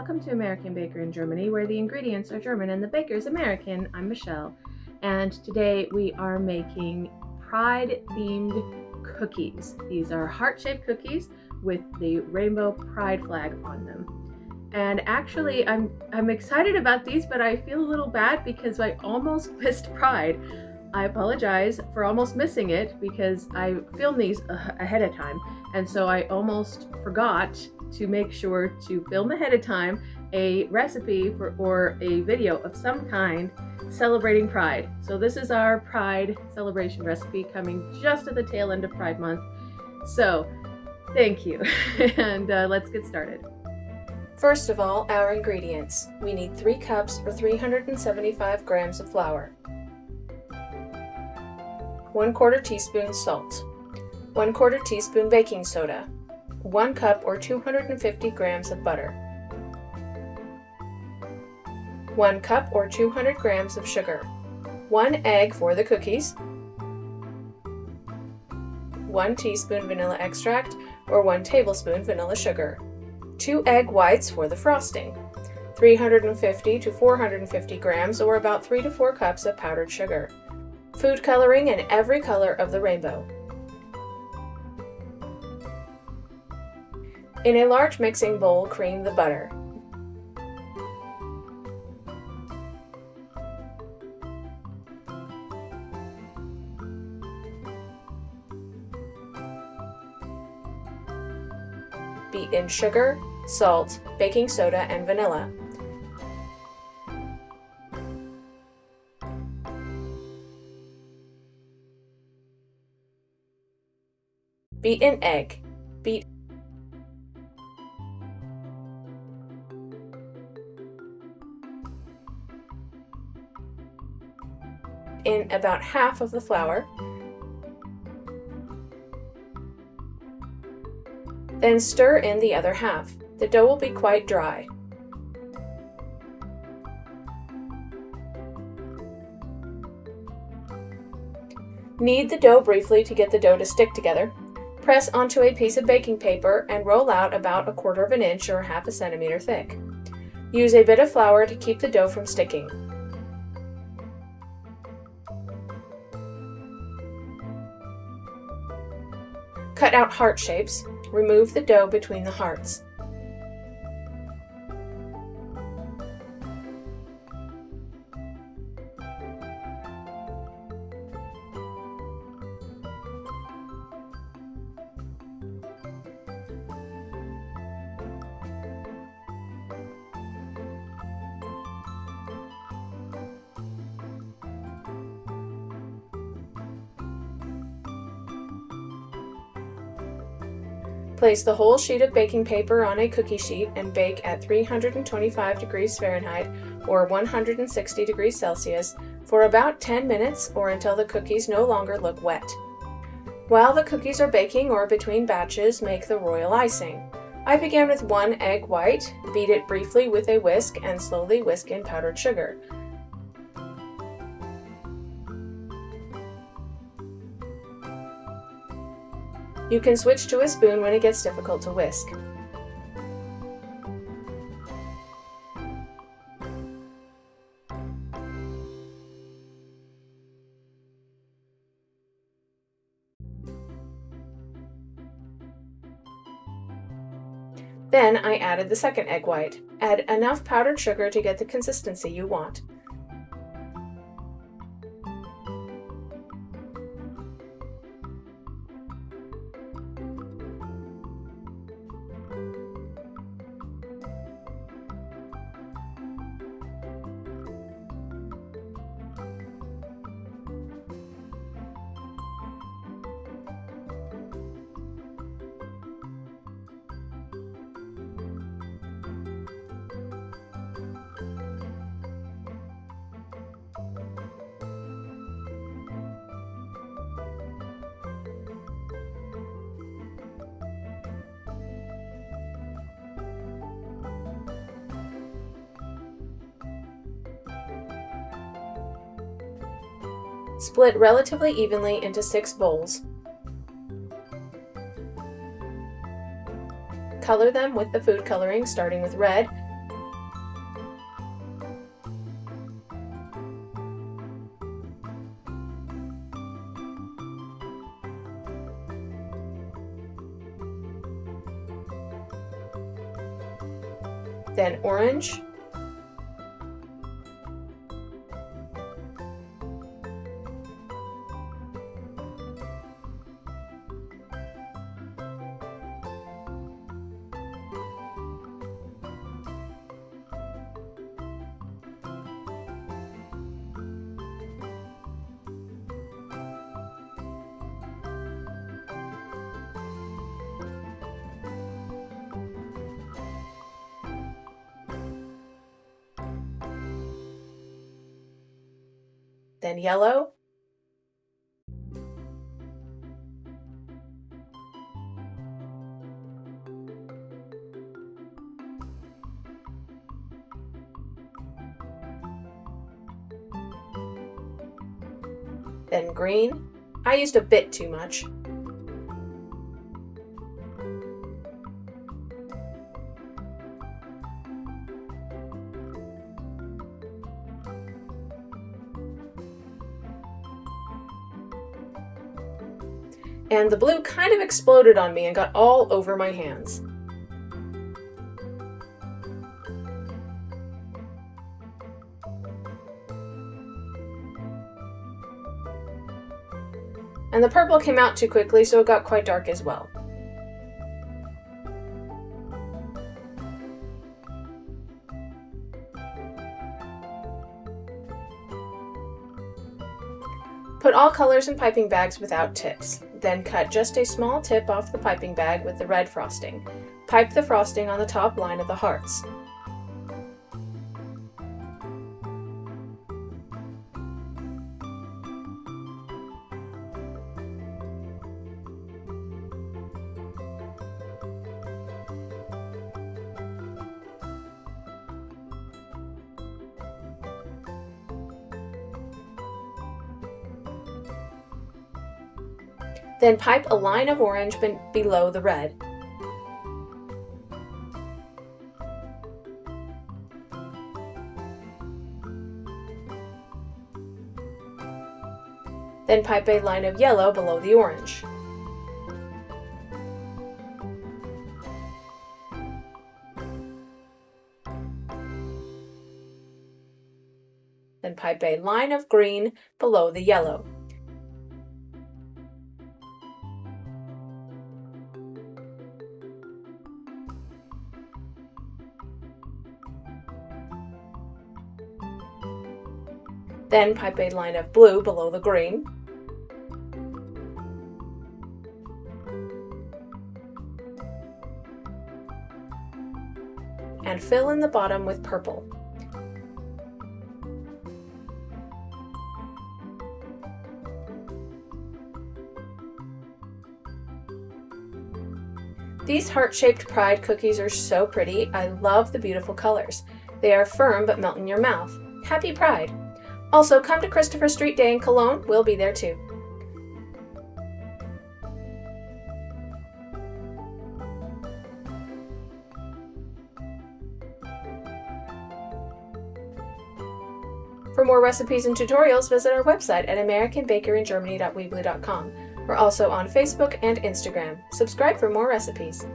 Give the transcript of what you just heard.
welcome to American Baker in Germany, where the ingredients are German and the baker is American. I'm Michelle, and today we are making Pride-themed cookies. These are heart-shaped cookies with the rainbow Pride flag on them. And actually, I'm excited about these, but I feel a little bad because I almost missed Pride. I apologize for almost missing it because I filmed these ahead of time, and so I almost forgot to make sure to film ahead of time a recipe or a video of some kind celebrating Pride. So this is our Pride celebration recipe coming just at the tail end of Pride Month. So thank you, and let's get started. First of all, our ingredients. We need 3 cups or 375 grams of flour, 1/4 teaspoon salt, 1/4 teaspoon baking soda, 1 cup or 250 grams of butter, 1 cup or 200 grams of sugar, 1 egg for the cookies, 1 teaspoon vanilla extract or 1 tablespoon vanilla sugar, 2 egg whites for the frosting, 350 to 450 grams or about 3 to 4 cups of powdered sugar, food coloring in every color of the rainbow. In a large mixing bowl, cream the butter. Beat in sugar, salt, baking soda, and vanilla. Beat in egg. Beat in about half of the flour. Then stir in the other half. The dough will be quite dry. Knead the dough briefly to get the dough to stick together. Press onto a piece of baking paper and roll out about 1/4 of an inch or 1/2 centimeter thick. Use a bit of flour to keep the dough from sticking. Cut out heart shapes. Remove the dough between the hearts. Place the whole sheet of baking paper on a cookie sheet and bake at 325 degrees Fahrenheit or 160 degrees Celsius for about 10 minutes or until the cookies no longer look wet. While the cookies are baking or between batches, make the royal icing. I began with 1 egg white, beat it briefly with a whisk, and slowly whisk in powdered sugar. You can switch to a spoon when it gets difficult to whisk. Then I added the second egg white. Add enough powdered sugar to get the consistency you want. Split relatively evenly into 6 bowls. Color them with the food coloring, starting with red, then orange, then yellow, then green. I used a bit too much. And the blue kind of exploded on me and got all over my hands. And the purple came out too quickly, so it got quite dark as well. Put all colors in piping bags without tips. Then cut just a small tip off the piping bag with the red frosting. Pipe the frosting on the top line of the hearts. Then pipe a line of orange below the red. Then pipe a line of yellow below the orange. Then pipe a line of green below the yellow. Then pipe a line of blue below the green. And fill in the bottom with purple. These heart-shaped Pride cookies are so pretty. I love the beautiful colors. They are firm but melt in your mouth. Happy Pride! Also, come to Christopher Street Day in Cologne. We'll be there too. For more recipes and tutorials, visit our website at americanbakeryingermany.weebly.com. We're also on Facebook and Instagram. Subscribe for more recipes.